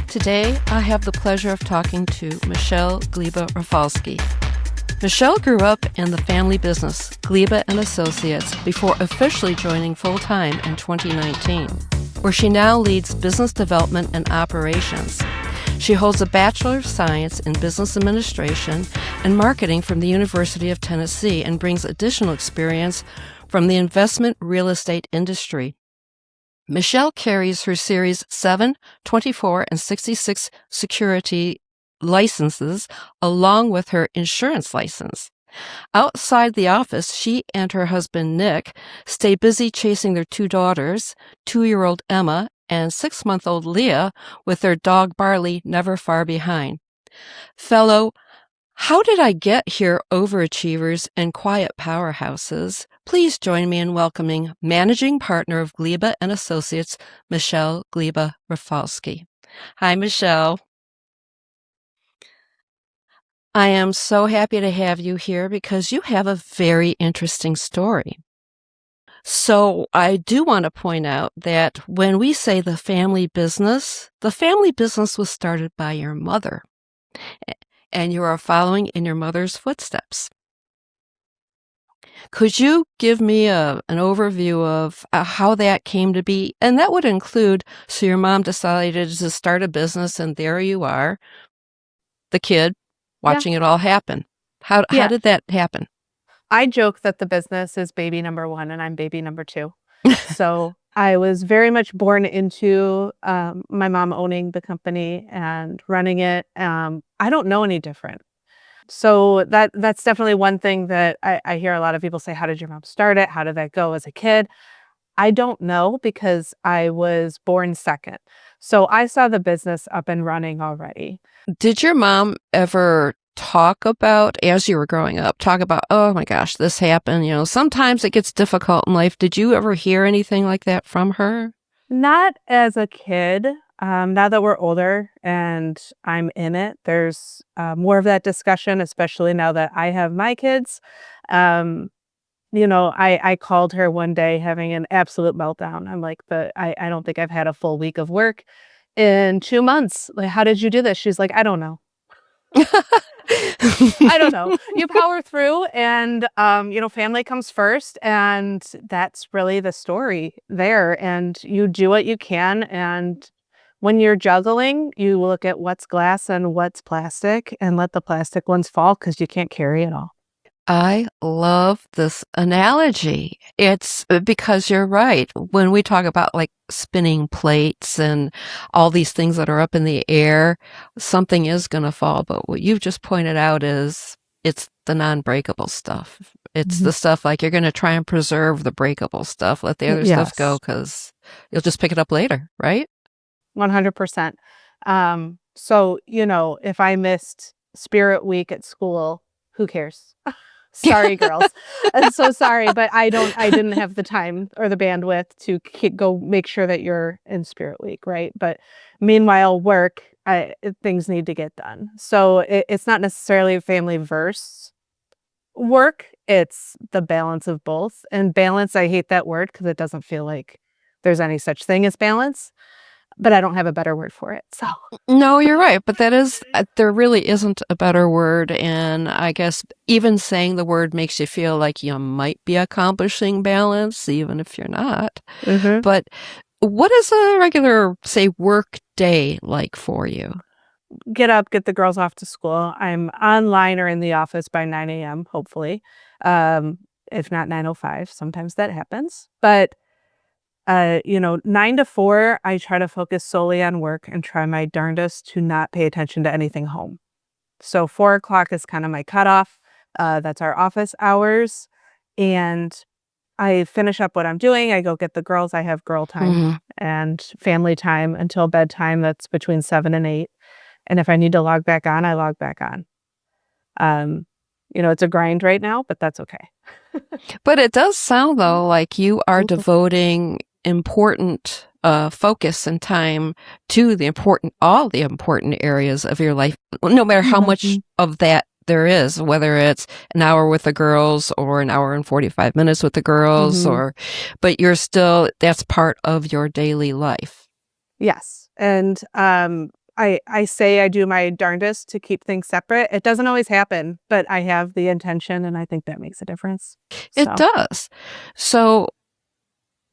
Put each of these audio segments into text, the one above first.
Today, I have the pleasure of talking to Michelle Gleba Rafalski. Michelle grew up in the family business, Gleba and Associates, before officially joining full-time in 2019, where she now leads business development and operations. She holds a Bachelor of Science in Business Administration and Marketing from the University of Tennessee and brings additional experience from the investment real estate industry. Michelle carries her Series 7, 24, and 66 security licenses along with her insurance license. Outside the office, she and her husband, Nick, stay busy chasing their two daughters, 2-year-old Emma and 6-month-old Leah, with their dog Barley never far behind. Fellow How Did I Get Here overachievers and quiet powerhouses, please join me in welcoming Managing Partner of Gleba and Associates, Michelle Gleba Rafalski. Hi, Michelle. I am so happy to have you here because you have a very interesting story. So I do want to point out that when we say the family business was started by your mother, and you are following in your mother's footsteps. Could you give me an overview of how that came to be? And that would include, so your mom decided to start a business, and there you are, the kid, watching it all happen. How did that happen? I joke that the business is baby number 1 and I'm baby number 2. So I was very much born into my mom owning the company and running it. I don't know any different. So that's definitely one thing that I hear a lot of people say, how did your mom start it? How did that go as a kid? I don't know because I was born second. So I saw the business up and running already. Did your mom ever talk about, as you were growing up, oh my gosh, this happened, sometimes it gets difficult in life. Did you ever hear anything like that from her? Not as a kid. Now that we're older and I'm in it, there's more of that discussion, especially now that I have my kids. I called her one day having an absolute meltdown. I'm like, I don't think I've had a full week of work in 2 months. Like, how did you do this? She's like, I don't know. I don't know. You power through and, family comes first, and that's really the story there. And you do what you can. And when you're juggling, you look at what's glass and what's plastic and let the plastic ones fall because you can't carry it all. I love this analogy. It's because you're right. When we talk about like spinning plates and all these things that are up in the air, something is going to fall. But what you've just pointed out is it's the non-breakable stuff. It's the stuff like you're going to try and preserve the breakable stuff. Let the other stuff go because you'll just pick it up later, right? 100%. So, if I missed Spirit Week at school, who cares? Sorry, girls. I'm so sorry, but I didn't have the time or the bandwidth to go make sure that you're in Spirit Week, right? But meanwhile, things need to get done. So it's not necessarily family versus work. It's the balance of both. And balance, I hate that word because it doesn't feel like there's any such thing as balance. But I don't have a better word for it. So no, you're right. But there really isn't a better word. And I guess even saying the word makes you feel like you might be accomplishing balance, even if you're not. Mm-hmm. But what is a regular, say, work day like for you? Get up, get the girls off to school. I'm online or in the office by 9 a.m., hopefully. If not 9:05, sometimes that happens. But 9 to 4, I try to focus solely on work and try my darndest to not pay attention to anything home. So 4 o'clock is kind of my cutoff. That's our office hours. And I finish up what I'm doing. I go get the girls. I have girl time and family time until bedtime. That's between 7 and 8. And if I need to log back on, I log back on. It's a grind right now, but that's okay. But it does sound, though, like you are devoting important focus and time to all the important areas of your life, no matter how much of that there is, whether it's an hour with the girls or an hour and 45 minutes with the girls, but that's part of your daily life. Yes. And I say I do my darndest to keep things separate. It doesn't always happen, but I have the intention, and I think that makes a difference. It does. So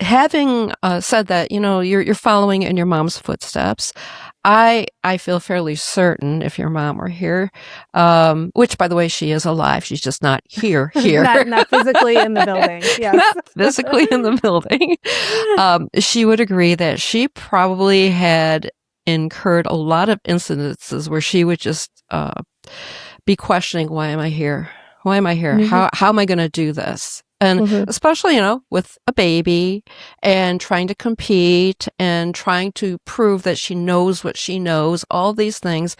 having said that, you're following in your mom's footsteps. I feel fairly certain if your mom were here, which by the way, she is alive. She's just not here. not physically in the building. Yes. Not physically in the building. She would agree that she probably had incurred a lot of incidences where she would just be questioning, why am I here? Why am I here? Mm-hmm. How am I going to do this? And especially, with a baby and trying to compete and trying to prove that she knows what she knows, all these things,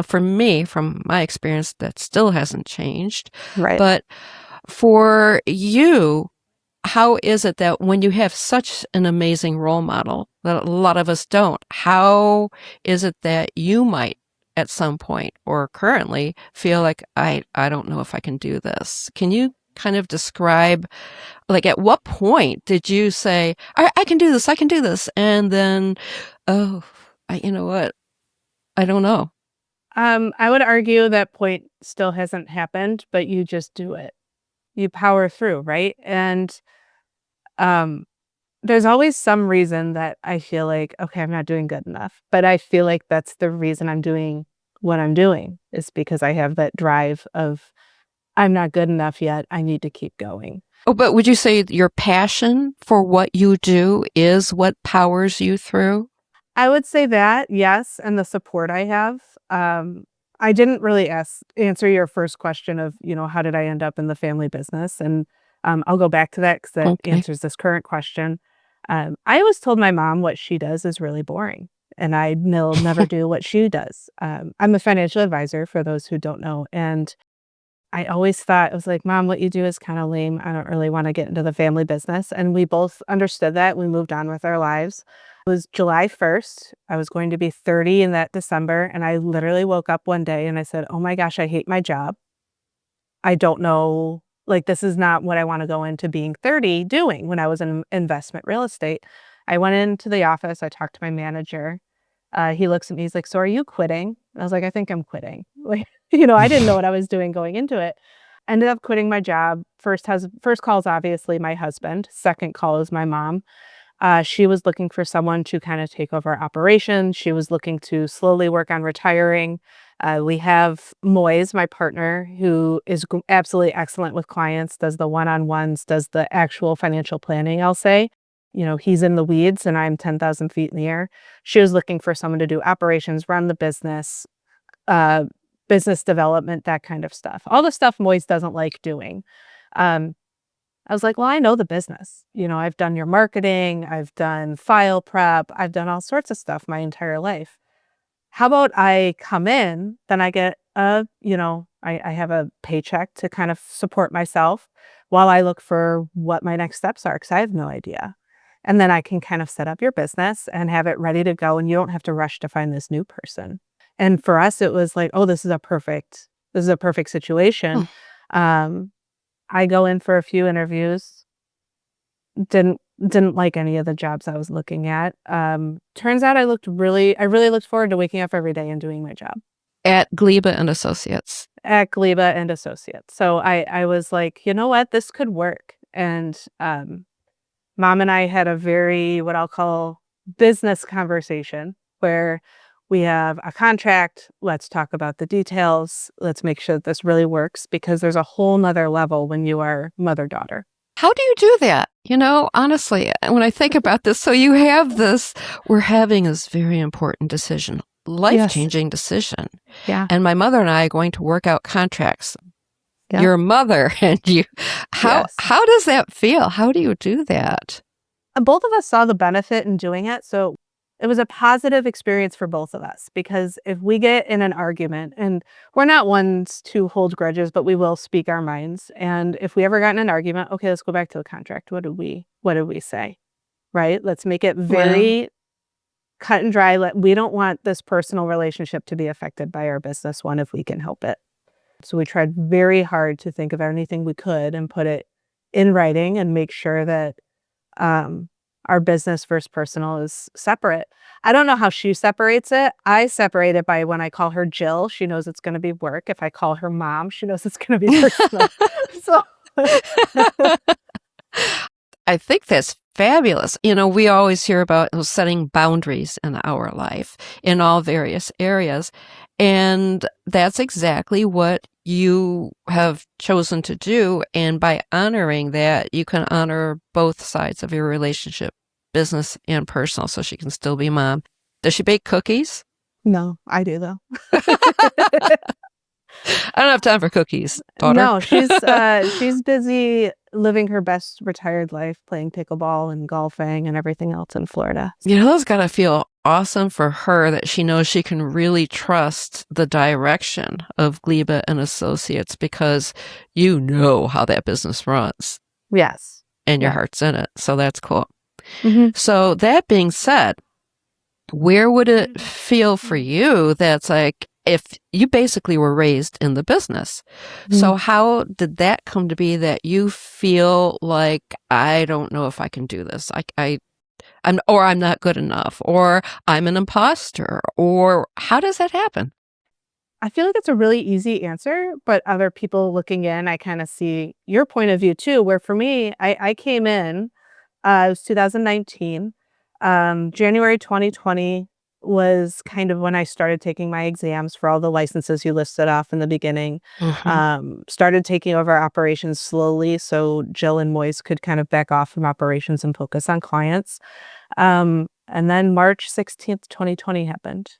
for me, from my experience, that still hasn't changed. Right. But for you, how is it that when you have such an amazing role model that a lot of us don't, how is it that you might at some point or currently feel like, I don't know if I can do this? Can you kind of describe, like, at what point did you say, I can do this, I can do this, and then, you know what, I don't know. I would argue that point still hasn't happened, but you just do it. You power through, right? And there's always some reason that I feel like, okay, I'm not doing good enough, but I feel like that's the reason I'm doing what I'm doing, is because I have that drive of, I'm not good enough yet. I need to keep going. Oh, but would you say your passion for what you do is what powers you through? I would say that, yes, and the support I have. I didn't really answer your first question of, how did I end up in the family business? And I'll go back to that because that answers this current question. I always told my mom what she does is really boring, and I will never do what she does. I'm a financial advisor, for those who don't know, and I always thought, I was like, Mom, what you do is kind of lame. I don't really want to get into the family business. And we both understood that. We moved on with our lives. It was July 1st. I was going to be 30 in that December. And I literally woke up one day and I said, oh my gosh, I hate my job. I don't know, like, this is not what I want to go into being 30 doing when I was in investment real estate. I went into the office. I talked to my manager. He looks at me, he's like, so are you quitting? I was like, I think I'm quitting. Like, I didn't know what I was doing going into it. Ended up quitting my job. First call is obviously my husband. Second call is my mom. She was looking for someone to kind of take over operations. She was looking to slowly work on retiring. We have Moise, my partner, who is absolutely excellent with clients, does the one-on-ones, does the actual financial planning, I'll say. He's in the weeds and I'm 10,000 feet in the air. She was looking for someone to do operations, run the business, business development, that kind of stuff. All the stuff Moise doesn't like doing. I was like, well, I know the business. I've done your marketing, I've done file prep, I've done all sorts of stuff my entire life. How about I come in, then I get I have a paycheck to kind of support myself while I look for what my next steps are, because I have no idea. And then I can kind of set up your business and have it ready to go, and you don't have to rush to find this new person. And for us, it was like, oh, this is a perfect situation. I go in for a few interviews, didn't like any of the jobs I was looking at. Turns out I really looked forward to waking up every day and doing my job. At Gleba and Associates. At Gleba and Associates. So I was like, you know what, this could work. And Mom and I had a very, what I'll call, business conversation where we have a contract. Let's talk about the details. Let's make sure that this really works, because there's a whole nother level when you are mother-daughter. How do you do that? Honestly, when I think about this, so you have this, we're having this very important decision, life-changing decision. Yeah. And my mother and I are going to work out contracts. Yeah. Your mother and you. How does that feel? How do you do that? Both of us saw the benefit in doing it. So it was a positive experience for both of us, because if we get in an argument, and we're not ones to hold grudges, but we will speak our minds. And if we ever got in an argument, okay, let's go back to the contract. What did we say? Right? Let's make it very cut and dry. We don't want this personal relationship to be affected by our business one if we can help it. So we tried very hard to think of anything we could and put it in writing and make sure that our business versus personal is separate. I don't know how she separates it. I separate it by when I call her Jill, she knows it's going to be work. If I call her mom, she knows it's going to be personal. So I think that's fabulous. You know, we always hear about setting boundaries in our life in all various areas. And that's exactly what you have chosen to do. And by honoring that, you can honor both sides of your relationship, business and personal, so she can still be mom. Does she bake cookies? no, I do though. I don't have time for cookies, daughter. No, she's busy living her best retired life, playing pickleball and golfing and everything else in Florida. You know, it's got to feel awesome for her that she knows she can really trust the direction of Gleba and Associates because you know how that business runs. Yes. And your Yeah. heart's in it. So that's cool. Mm-hmm. So that being said, where would it feel for you that's like, if you basically were raised in the business. So how did that come to be that you feel like, I don't know if I can do this. I'm not good enough, or I'm an imposter, or how does that happen? I feel like it's a really easy answer, but other people looking in, I kind of see your point of view too, where for me, I came in, it was 2019. January 2020 was kind of when I started taking my exams for all the licenses you listed off in the beginning. Started taking over operations slowly so Jill and Moise could kind of back off from operations and focus on clients. And then March 16th, 2020 happened.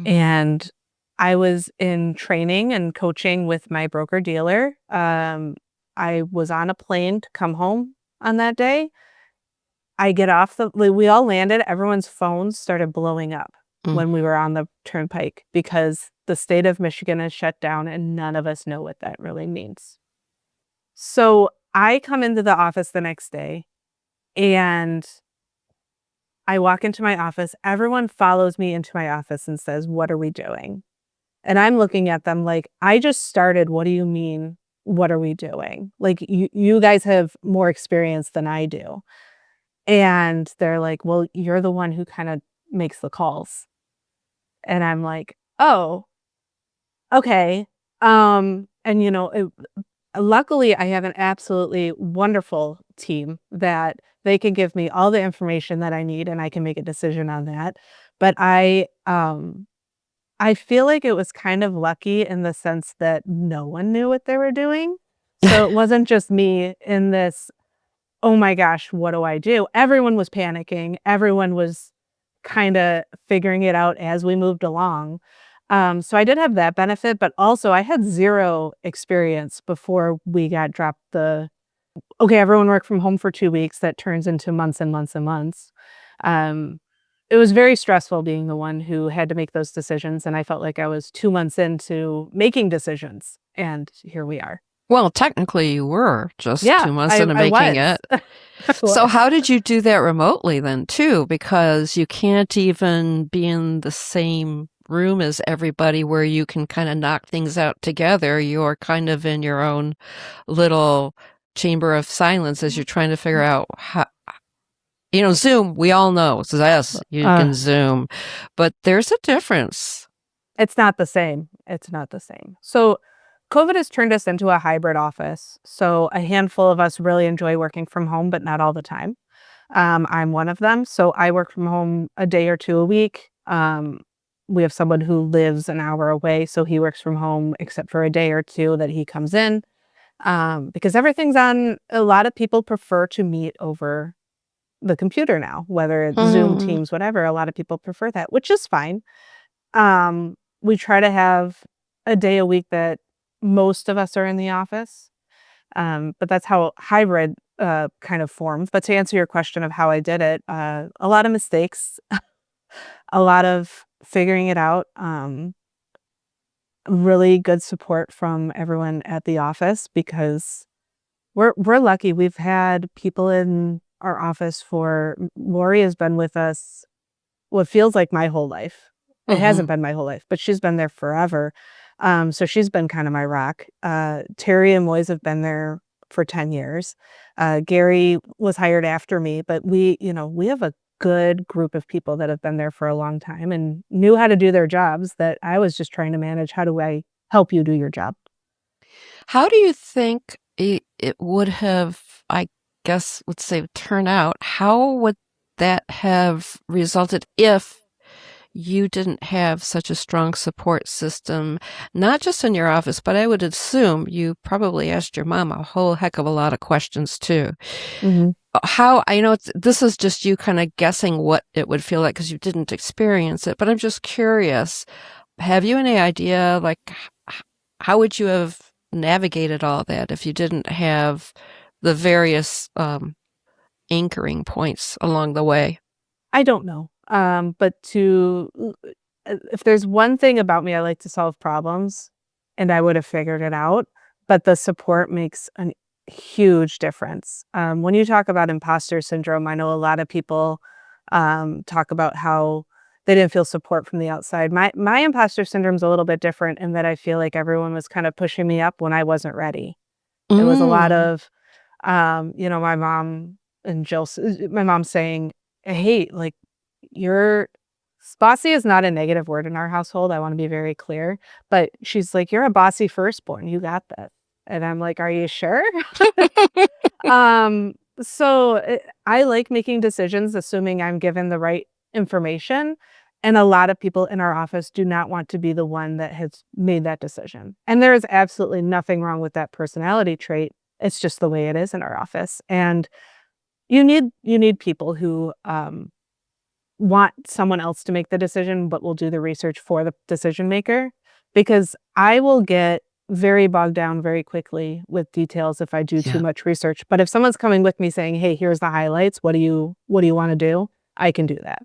And I was in training and coaching with my broker dealer. I was on a plane to come home on that day. I get off we all landed, everyone's phones started blowing up when we were on the turnpike because the state of Michigan is shut down and none of us know what that really means. So I come into the office the next day and I walk into my office. Everyone follows me into my office and says, "What are we doing?" And I'm looking at them like, I just started. What do you mean? What are we doing? Like, you guys have more experience than I do. And they're like, "Well, you're the one who kind of makes the calls." And I'm like, "Oh, okay." And luckily I have an absolutely wonderful team that they can give me all the information that I need and I can make a decision on that. But I feel like it was kind of lucky in the sense that no one knew what they were doing. So it wasn't just me in this, oh my gosh, what do I do? Everyone was panicking. Everyone was kind of figuring it out as we moved along. So I did have that benefit, but also I had zero experience before we got dropped okay, everyone worked from home for 2 weeks. That turns into months and months and months. It was very stressful being the one who had to make those decisions. And I felt like I was 2 months into making decisions. And here we are. Well, technically you were just 2 months into making it. So how did you do that remotely then too? Because you can't even be in the same room as everybody where you can kind of knock things out together. You're kind of in your own little chamber of silence as you're trying to figure out how, Zoom, we all know. So yes, you can Zoom, but there's a difference. It's not the same. It's not the same. So COVID has turned us into a hybrid office. So a handful of us really enjoy working from home, but not all the time. I'm one of them. So I work from home a day or two a week. We have someone who lives an hour away, so he works from home except for a day or two that he comes in. Because everything's on, a lot of people prefer to meet over the computer now, whether it's Zoom, Teams, whatever. A lot of people prefer that, which is fine. We try to have a day a week that most of us are in the office. But that's how hybrid kind of formed. But to answer your question of how I did it, a lot of mistakes, a lot of figuring it out, really good support from everyone at the office because we're lucky. We've had people in our office Lori has been with us what feels like my whole life. It hasn't been my whole life, but she's been there forever. So she's been kind of my rock. Terry and Moise have been there for 10 years. Gary was hired after me, but we have a good group of people that have been there for a long time and knew how to do their jobs that I was just trying to manage. How do I help you do your job? How do you think it would have, I guess, let's say, turn out? How would that have resulted if you didn't have such a strong support system, not just in your office, but I would assume you probably asked your mom a whole heck of a lot of questions too. Mm-hmm. How, I know this is just you kind of guessing what it would feel like because you didn't experience it, but I'm just curious. Have you any idea, like, how would you have navigated all that if you didn't have the various anchoring points along the way? I don't know. But if there's one thing about me, I like to solve problems, and I would have figured it out. But the support makes a huge difference. When you talk about imposter syndrome, I know a lot of people talk about how they didn't feel support from the outside. My imposter syndrome is a little bit different in that I feel like everyone was kind of pushing me up when I wasn't ready. It was a lot of, my mom and my mom saying, "Hey, like, you're bossy is not a negative word in our household. I want to be very clear, but she's like, you're a bossy firstborn. You got that." And I'm like, "Are you sure?" I like making decisions, assuming I'm given the right information. And a lot of people in our office do not want to be the one that has made that decision. And there is absolutely nothing wrong with that personality trait. It's just the way it is in our office. And you need people who want someone else to make the decision, but will do the research for the decision maker. Because I will get very bogged down very quickly with details if I do too Yeah. much research. But if someone's coming with me saying, "Hey, here's the highlights. What do you want to do?" I can do that.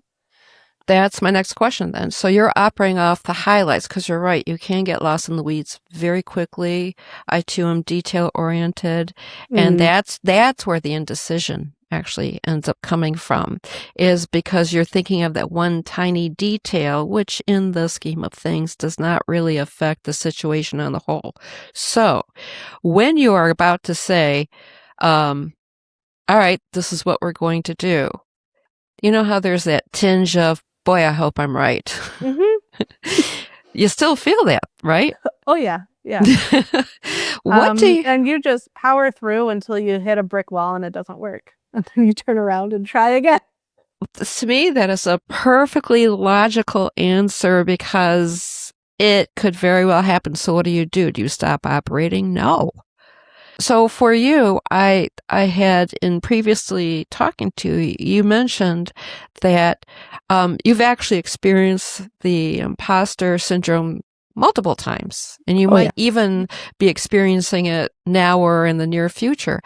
That's my next question then. So you're operating off the highlights because you're right. You can get lost in the weeds very quickly. I too am detail oriented. And Mm, that's where the indecision actually ends up coming from, is because you're thinking of that one tiny detail, which in the scheme of things does not really affect the situation on the whole. So when you are about to say, all right, this is what we're going to do. You know how there's that tinge of, boy, I hope I'm right. hmm You still feel that, right? Oh yeah, yeah. What do you, And you just power through until you hit a brick wall and it doesn't work, and then you turn around and try again. to me, that is a perfectly logical answer because it could very well happen. So what do you do? Do you stop operating? No. So for you, I had in previously talking to you, you mentioned that you've actually experienced the imposter syndrome multiple times, and you Oh yeah. might even be experiencing it now or in the near future.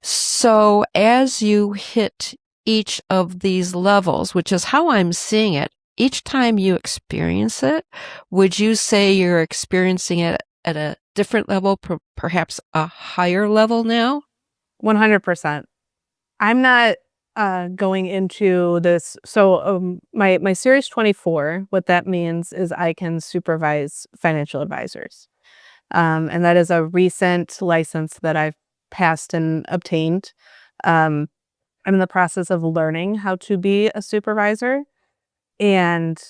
So as you hit each of these levels, which is how I'm seeing it, each time you experience it, would you say you're experiencing it at a different level, perhaps a higher level now? 100%. I'm not going into this. So my Series 24, what that means is I can supervise financial advisors. And that is a recent license that I've passed and obtained. Um, I'm in the process of learning how to be a supervisor, and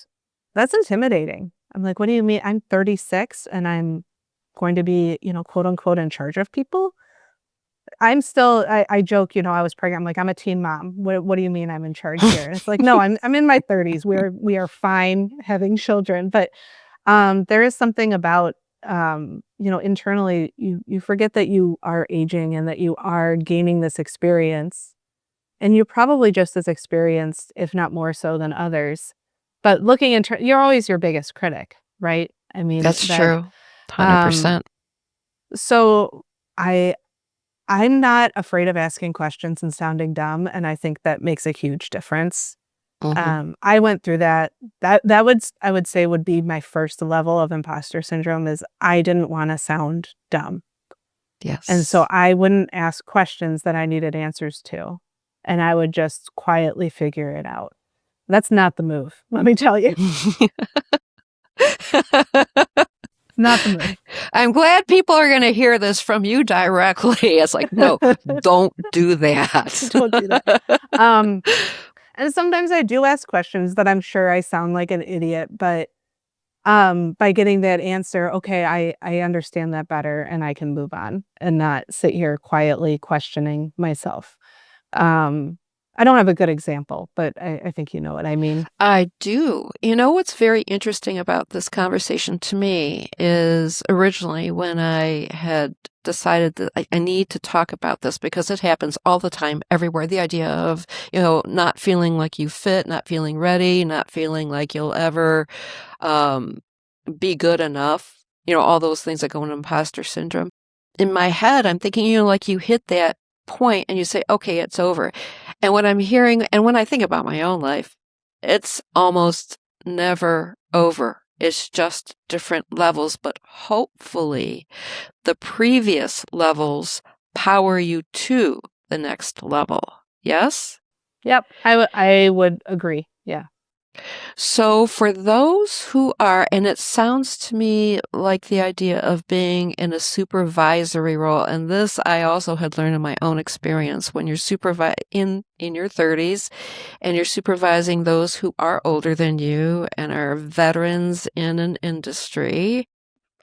that's intimidating. I'm like, what do you mean? I'm 36 and I'm going to be, quote unquote, in charge of people. I joke, I was pregnant. I'm like, I'm a teen mom. What do you mean I'm in charge here? And it's like, no, I'm in my 30s. We are fine having children. But there is something about, internally, you forget that you are aging and that you are gaining this experience. And you're probably just as experienced, if not more so than others. But looking you're always your biggest critic, right? I mean, That's true. um, 100%. so I I'm not afraid of asking questions and sounding dumb, and I think that makes a huge difference. Hmm. I went through that. I would say would be my first level of imposter syndrome is I didn't want to sound dumb. And so Yes. I wouldn't ask questions that I needed answers to. And I would just quietly figure it out. That's not the move, let me tell you. Not the move. I'm glad people are going to hear this from you directly. It's like, no, don't do that. Don't do that. And sometimes I do ask questions that I'm sure I sound like an idiot, but by getting that answer, okay, I understand that better and I can move on and not sit here quietly questioning myself. I don't have a good example, but I think you know what I mean. I do. You know what's very interesting about this conversation to me is originally when I had decided that I need to talk about this because it happens all the time everywhere. The idea of, not feeling like you fit, not feeling ready, not feeling like you'll ever be good enough, all those things that go into imposter syndrome. In my head, I'm thinking, like you hit that point and you say, okay, it's over. And what I'm hearing, and when I think about my own life, it's almost never over. It's just different levels, but hopefully the previous levels power you to the next level. Yes? Yep, I would agree. Yeah. So for those who are, and it sounds to me like the idea of being in a supervisory role, and this I also had learned in my own experience, when you're in your 30s and you're supervising those who are older than you and are veterans in an industry.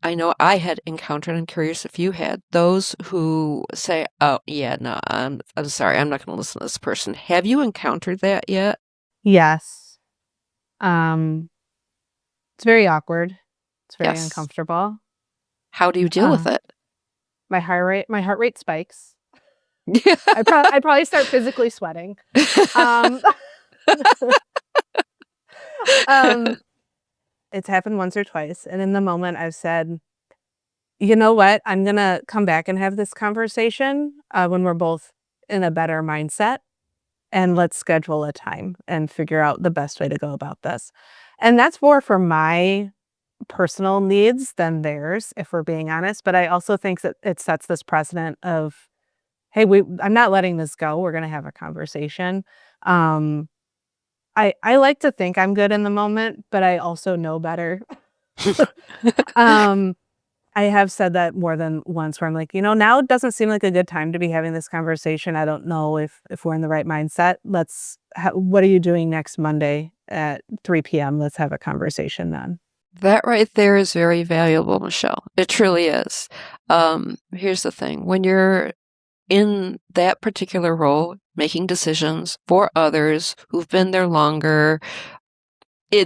I know I had encountered, I'm curious if you had, those who say, oh, yeah, no, I'm sorry, I'm not going to listen to this person. Have you encountered that yet? Yes. It's very awkward. It's very Yes. uncomfortable. How do you deal with it? My heart rate spikes. Yeah. I'd probably start physically sweating. It's happened once or twice, and in the moment I've said, you know what, I'm gonna come back and have this conversation when we're both in a better mindset, and let's schedule a time and figure out the best way to go about this. And that's more for my personal needs than theirs, if we're being honest. But I also think that it sets this precedent of, hey, I'm not letting this go. We're gonna have a conversation. I like to think I'm good in the moment, but I also know better. I have said that more than once where I'm like, now it doesn't seem like a good time to be having this conversation. I don't know if we're in the right mindset. What are you doing next Monday at 3 p.m.? Let's have a conversation then. That right there is very valuable, Michelle. It truly is. Here's the thing. When you're in that particular role, making decisions for others who've been there longer,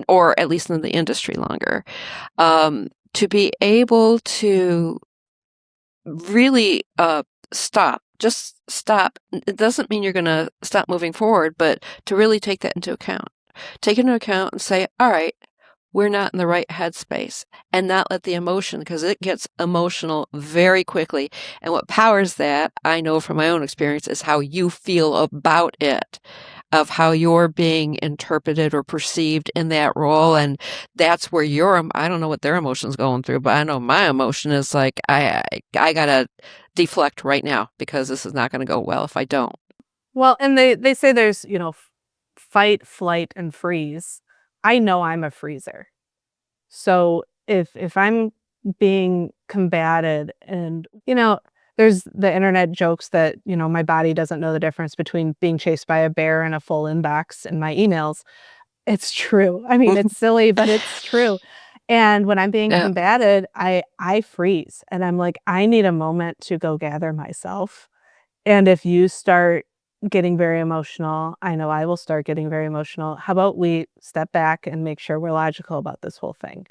or at least in the industry longer, to be able to really just stop. It doesn't mean you're going to stop moving forward, but to really take that into account. Take into account and say, all right, we're not in the right headspace, and not let the emotion, because it gets emotional very quickly. And what powers that, I know from my own experience, is how you feel about it, of how you're being interpreted or perceived in that role. And that's where I don't know what their emotion's going through, but I know my emotion is like, I gotta deflect right now because this is not going to go well if I don't. Well, and they say there's, fight, flight, and freeze. I know I'm a freezer. So if I'm being combated and, there's the internet jokes that, my body doesn't know the difference between being chased by a bear and a full inbox in my emails. It's true. I mean, it's silly, but it's true. And when I'm being combated, I freeze and I'm like, I need a moment to go gather myself. And if you start getting very emotional, I know I will start getting very emotional. How about we step back and make sure we're logical about this whole thing?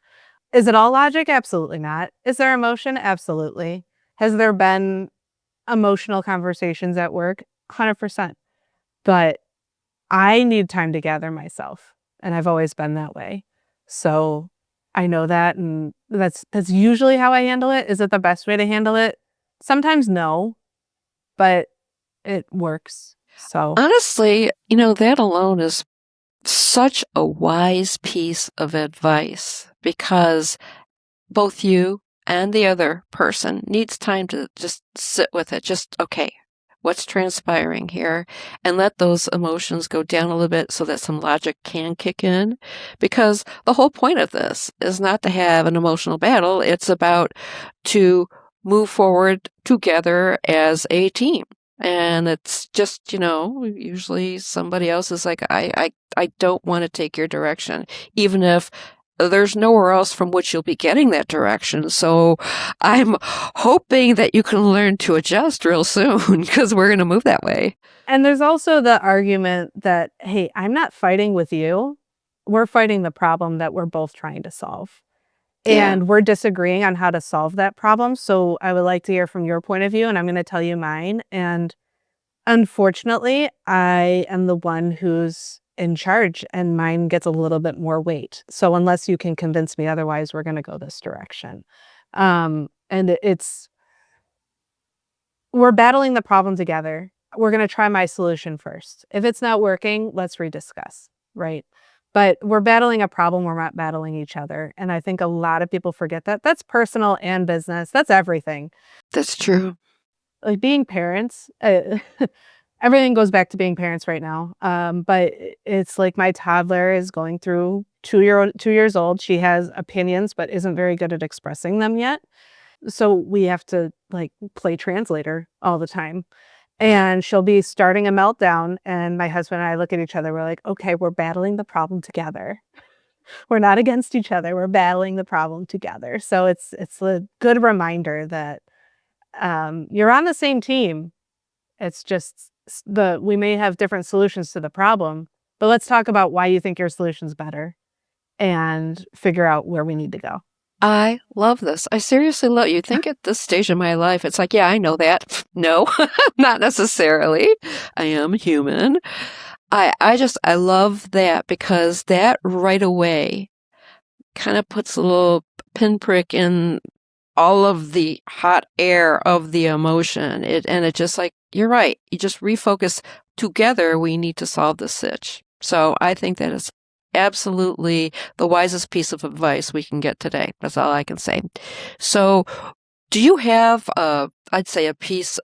Is it all logic? Absolutely not. Is there emotion? Absolutely. Has there been emotional conversations at work? 100%. But I need time to gather myself, and I've always been that way. So I know that, and that's usually how I handle it. Is it the best way to handle it? Sometimes no, but it works. So honestly, that alone is such a wise piece of advice, because both you and the other person needs time to just sit with it. Just, okay, what's transpiring here, and let those emotions go down a little bit so that some logic can kick in. Because the whole point of this is not to have an emotional battle. It's about to move forward together as a team. And it's just, usually somebody else is like, I don't want to take your direction, even if there's nowhere else from which you'll be getting that direction. So I'm hoping that you can learn to adjust real soon because we're going to move that way. And there's also the argument that, hey, I'm not fighting with you. We're fighting the problem that we're both trying to solve. Yeah. And we're disagreeing on how to solve that problem. So I would like to hear from your point of view, and I'm going to tell you mine. And unfortunately, I am the one who's in charge, and mine gets a little bit more weight. So unless you can convince me otherwise, we're going to go this direction. And we're battling the problem together. We're going to try my solution first. If it's not working, let's rediscuss, right? But we're battling a problem. We're not battling each other. And I think a lot of people forget that. That's personal and business. That's everything. That's true. Like being parents, everything goes back to being parents right now. But it's like my toddler is going through 2 years old. She has opinions, but isn't very good at expressing them yet. So we have to like play translator all the time. And she'll be starting a meltdown. And my husband and I look at each other. We're like, okay, we're battling the problem together. We're not against each other. We're battling the problem together. So it's a good reminder that you're on the same team. It's just we may have different solutions to the problem, but let's talk about why you think your solution's better and figure out where we need to go. I love this. I seriously love you. Think at this stage of my life, it's like, yeah, I know that. No, not necessarily. I am human. I love that because that right away kind of puts a little pinprick in all of the hot air of the emotion. It just like, you're right. You just refocus together. We need to solve this sitch. So I think that is absolutely the wisest piece of advice we can get today. That's all I can say. So do you have, I'd say a piece,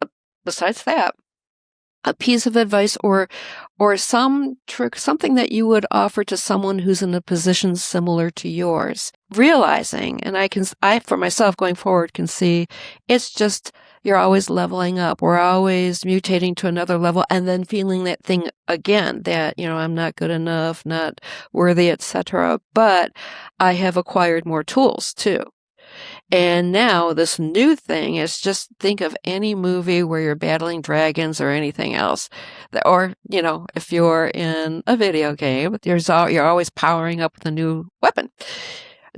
besides that, a piece of advice or some trick, something that you would offer to someone who's in a position similar to yours, realizing, and I for myself going forward can see it's just, you're always leveling up. We're always mutating to another level and then feeling that thing again that, I'm not good enough, not worthy, etc. But I have acquired more tools too. And now this new thing is just think of any movie where you're battling dragons or anything else. Or, if you're in a video game, you're always powering up with a new weapon.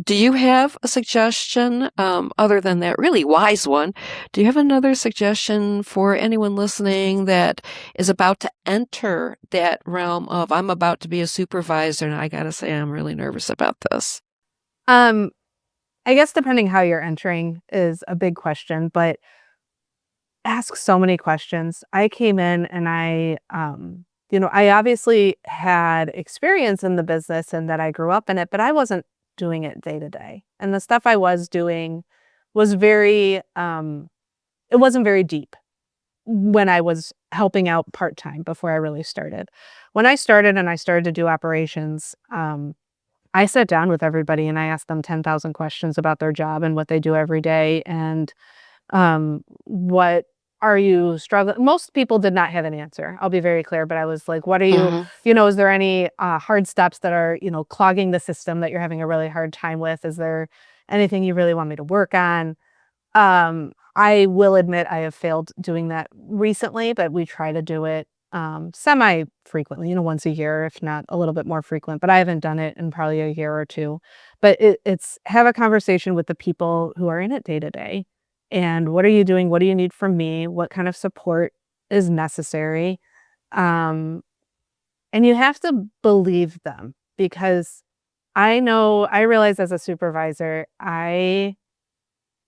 Do you have a suggestion, other than that really wise one? Do you have another suggestion for anyone listening that is about to enter that realm of, I'm about to be a supervisor, and I gotta say, I'm really nervous about this? I guess depending how you're entering is a big question, but ask so many questions. I came in and I obviously had experience in the business and that I grew up in it, but I wasn't doing it day to day. And the stuff I was doing was it wasn't very deep when I was helping out part-time before I really started. When I started and I started to do operations, I sat down with everybody and I asked them 10,000 questions about their job and what they do every day and what are you struggling? Most people did not have an answer. I'll be very clear, but I was like, what are you, is there any hard steps that are, clogging the system that you're having a really hard time with? Is there anything you really want me to work on? I will admit I have failed doing that recently, but we try to do it semi-frequently, once a year, if not a little bit more frequent, but I haven't done it in probably a year or two. But it's have a conversation with the people who are in it day to day. And what are you doing? What do you need from me? What kind of support is necessary? And you have to believe them because I realize as a supervisor, I'm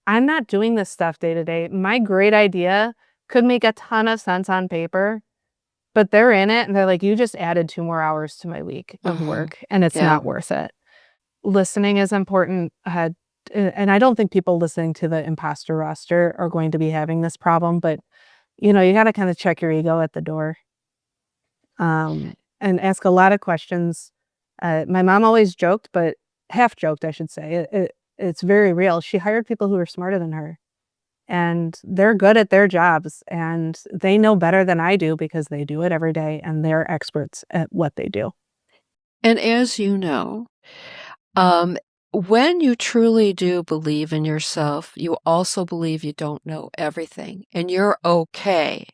not doing this stuff day to day. My great idea could make a ton of sense on paper, but they're in it and they're like, you just added 2 more hours to my week of work and it's not worth it. Listening is important. And I don't think people listening to the Imposter Roster are going to be having this problem, but you got to kind of check your ego at the door, and ask a lot of questions. My mom always joked, but half joked, I should say. It's very real. She hired people who are smarter than her, and they're good at their jobs, and they know better than I do because they do it every day, and they're experts at what they do. And as you know, when you truly do believe in yourself, you also believe you don't know everything, and you're okay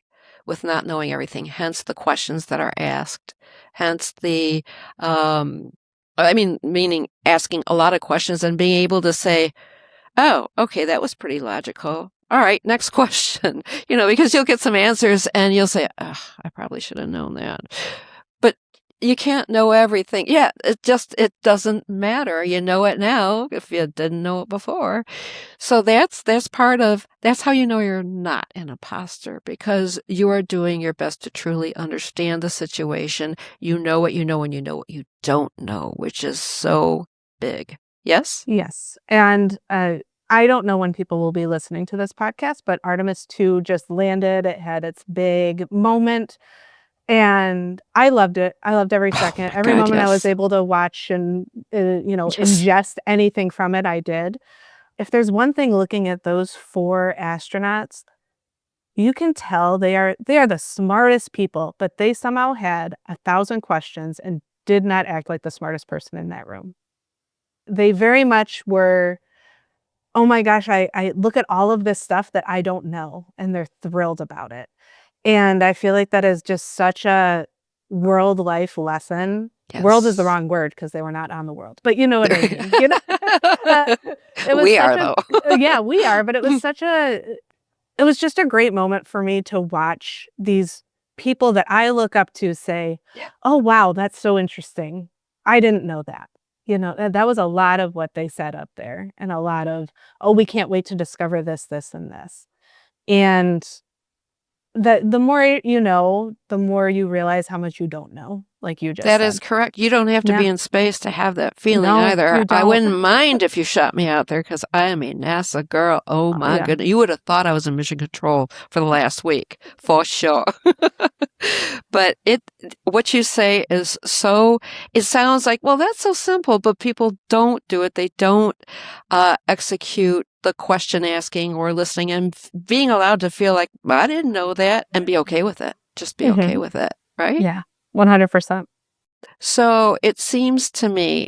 with not knowing everything, hence the questions that are asked, hence the, meaning asking a lot of questions and being able to say, oh, okay, that was pretty logical. All right, next question, because you'll get some answers and you'll say, oh, I probably should have known that. But you can't know everything. Yeah, it doesn't matter. You know it now if you didn't know it before. So that's how you know you're not an imposter, because you are doing your best to truly understand the situation. You know what you know and you know what you don't know, which is so big. Yes? Yes. And I don't know when people will be listening to this podcast, but Artemis 2 just landed. It had its big moment. And I loved it. I loved every second. Every God, moment I was yes. able to watch and, Yes. ingest anything from it, I did. If there's one thing looking at those 4 astronauts, you can tell they are the smartest people, but they somehow had 1,000 questions and did not act like the smartest person in that room. They very much were, oh my gosh, I look at all of this stuff that I don't know, and they're thrilled about it. And I feel like that is just such a world life lesson. Yes. World is the wrong word because they were not on the world, but you know what I mean. We are, though. Yeah, we are. But it was just a great moment for me to watch these people that I look up to say, Yeah. oh, wow, that's so interesting. I didn't know that. That was a lot of what they said up there, and a lot of, oh, we can't wait to discover this, this, and this. And the more you know, the more you realize how much you don't know, like you just said. That is correct. You don't have to be in space to have that feeling No, either. you I don't. wouldn't mind if you shot me out there, because I am a NASA girl. Oh my goodness. You would have thought I was in mission control for the last week, for sure. But what you say is it sounds like, well, that's so simple, but people don't do it. They don't execute the question asking or listening and being allowed to feel like, well, I didn't know that, and be okay with it. Just be okay with it, right? Yeah, 100%. So it seems to me,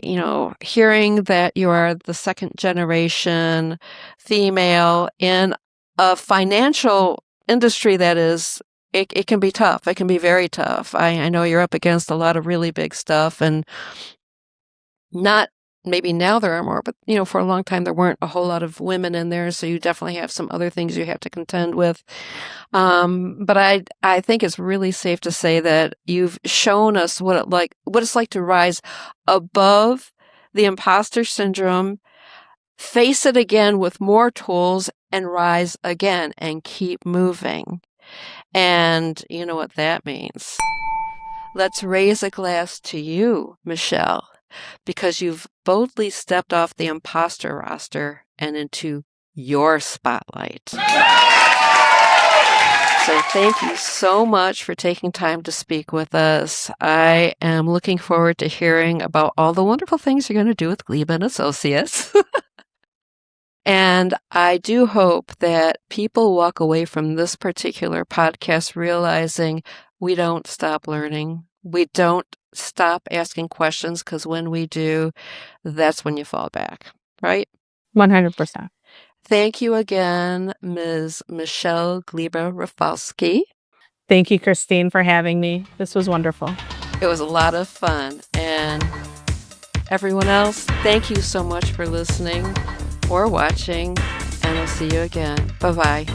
hearing that you are the second generation female in a financial industry that is, it can be tough. It can be very tough. I know you're up against a lot of really big stuff, and not, maybe now there are more, but for a long time there weren't a whole lot of women in there, so you definitely have some other things you have to contend with. But I think it's really safe to say that you've shown us what it's like to rise above the imposter syndrome, face it again with more tools, and rise again and keep moving. And you know what that means. Let's raise a glass to you, Michelle, because you've boldly stepped off the imposter roster and into your spotlight. So thank you so much for taking time to speak with us. I am looking forward to hearing about all the wonderful things you're going to do with Gleba and Associates. And I do hope that people walk away from this particular podcast realizing we don't stop learning. We don't stop asking questions, because when we do, that's when you fall back, right? 100%. Thank you again, Ms. Michelle Gleba Rafalski. Thank you, Christine, for having me. This was wonderful. It was a lot of fun. And everyone else, thank you so much for listening or watching, and we'll see you again. Bye-bye.